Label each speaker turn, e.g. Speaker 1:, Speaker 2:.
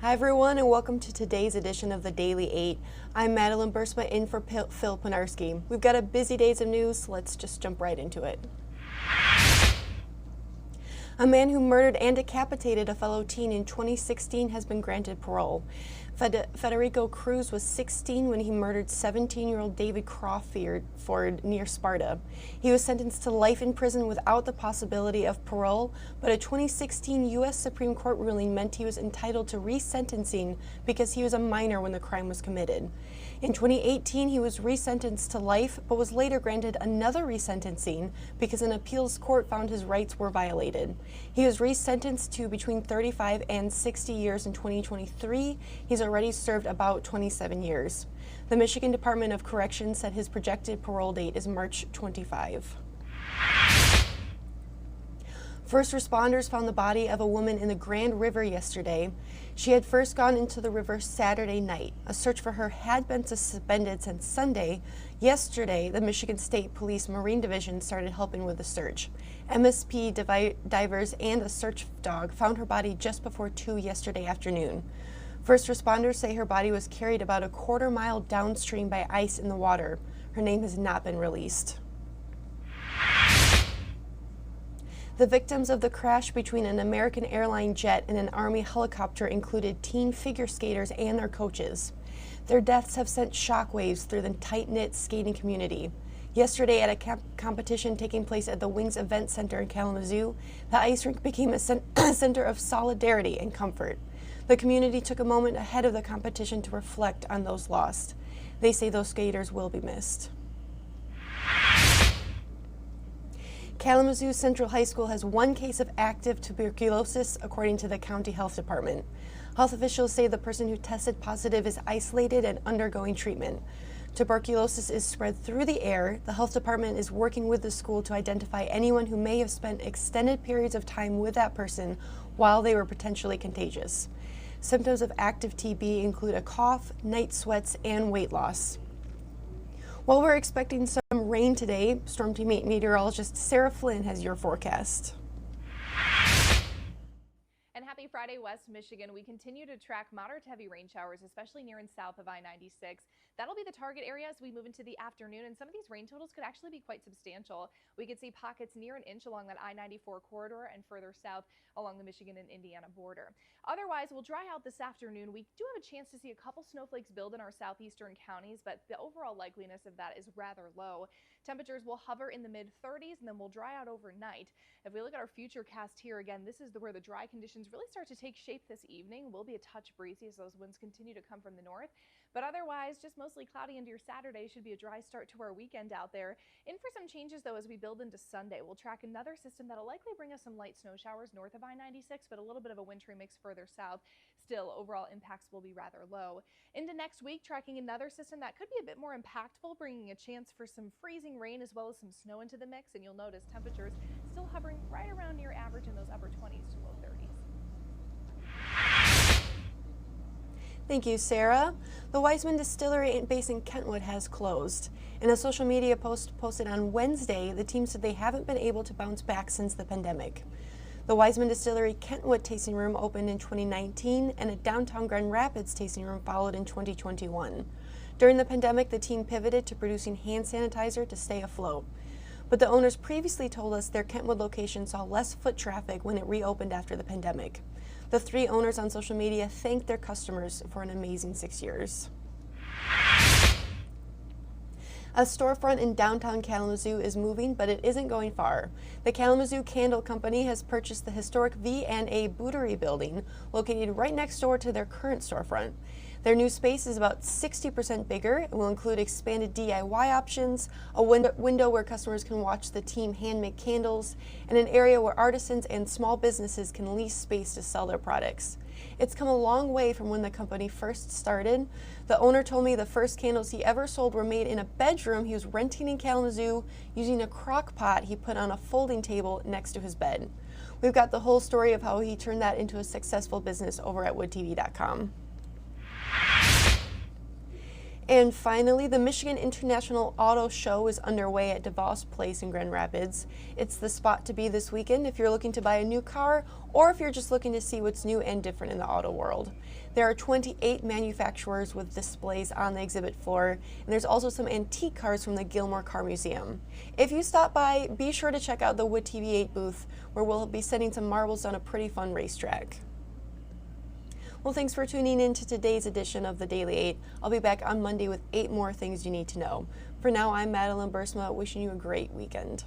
Speaker 1: Hi everyone, and welcome to today's edition of the Daily 8. I'm Madeline Bursma in for Phil Pinarski. We've got a busy days of news, so let's just jump right into it. A man who murdered and decapitated a fellow teen in 2016 has been granted parole. Federico Cruz was 16 when he murdered 17-year-old David Crawford near Sparta. He was sentenced to life in prison without the possibility of parole, but a 2016 U.S. Supreme Court ruling meant he was entitled to resentencing because he was a minor when the crime was committed. In 2018, he was resentenced to life, but was later granted another resentencing because an appeals court found his rights were violated. He was resentenced to between 35 and 60 years in 2023. He's already served about 27 years. The Michigan Department of Corrections said his projected parole date is March 25. First responders found the body of a woman in the Grand River yesterday. She had first gone into the river Saturday night. A search for her had been suspended since Sunday. Yesterday, the Michigan State Police Marine Division started helping with the search. MSP divers and a search dog found her body just before 2 yesterday afternoon. First responders say her body was carried about a quarter mile downstream by ice in the water. Her name has not been released. The victims of the crash between an American airline jet and an Army helicopter included teen figure skaters and their coaches. Their deaths have sent shockwaves through the tight-knit skating community. Yesterday, at a competition taking place at the Wings Event Center in Kalamazoo, the ice rink became a center of solidarity and comfort. The community took a moment ahead of the competition to reflect on those lost. They say those skaters will be missed. Kalamazoo Central High School has one case of active tuberculosis, according to the county health department. Health officials say the person who tested positive is isolated and undergoing treatment. Tuberculosis is spread through the air. The health department is working with the school to identify anyone who may have spent extended periods of time with that person while they were potentially contagious. Symptoms of active TB include a cough, night sweats, and weight loss. While we're expecting some rain today, Storm Team 8 meteorologist Sarah Flynn has your forecast.
Speaker 2: And happy Friday, West Michigan. We continue to track moderate to heavy rain showers, especially near and south of I-96. That'll be the target area as we move into the afternoon, and some of these rain totals could actually be quite substantial. We could see pockets near an inch along that I-94 corridor and further south along the Michigan and Indiana border. Otherwise, we'll dry out this afternoon. We do have a chance to see a couple snowflakes build in our southeastern counties, but the overall likeliness of that is rather low. Temperatures will hover in the mid-30s, and then we'll dry out overnight. If we look at our future cast here again, this is where the dry conditions really start to take shape this evening. Will be a touch breezy as those winds continue to come from the north, but otherwise just mostly cloudy into your Saturday. Should be a dry start to our weekend out there. In for some changes though as we build into Sunday. We'll track another system that'll likely bring us some light snow showers north of I-96, but a little bit of a wintry mix further south. Still, overall impacts will be rather low. Into next week, tracking another system that could be a bit more impactful, bringing a chance for some freezing rain as well as some snow into the mix, and you'll notice temperatures still hovering right around near average in those upper 20s to low 30s.
Speaker 1: Thank you, Sarah. The Wiseman Distillery base in Kentwood has closed. In a social media post posted on Wednesday, the team said they haven't been able to bounce back since the pandemic. The Wiseman Distillery Kentwood tasting room opened in 2019, and a downtown Grand Rapids tasting room followed in 2021. During the pandemic, the team pivoted to producing hand sanitizer to stay afloat. But the owners previously told us their Kentwood location saw less foot traffic when it reopened after the pandemic. The three owners on social media thanked their customers for an amazing 6 years. A storefront in downtown Kalamazoo is moving, but it isn't going far. The Kalamazoo Candle Company has purchased the historic V&A Bouterie building, located right next door to their current storefront. Their new space is about 60% bigger and will include expanded DIY options, a window where customers can watch the team hand make candles, and an area where artisans and small businesses can lease space to sell their products. It's come a long way from when the company first started. The owner told me the first candles he ever sold were made in a bedroom he was renting in Kalamazoo using a crock pot he put on a folding table next to his bed. We've got the whole story of how he turned that into a successful business over at woodtv.com. And finally, the Michigan International Auto Show is underway at DeVos Place in Grand Rapids. It's the spot to be this weekend if you're looking to buy a new car or if you're just looking to see what's new and different in the auto world. There are 28 manufacturers with displays on the exhibit floor, and there's also some antique cars from the Gilmore Car Museum. If you stop by, be sure to check out the Wood TV8 booth, where we'll be setting some marbles on a pretty fun racetrack. Well, thanks for tuning in to today's edition of the Daily 8. I'll be back on Monday with 8 more things you need to know. For now, I'm Madeline Bursma, wishing you a great weekend.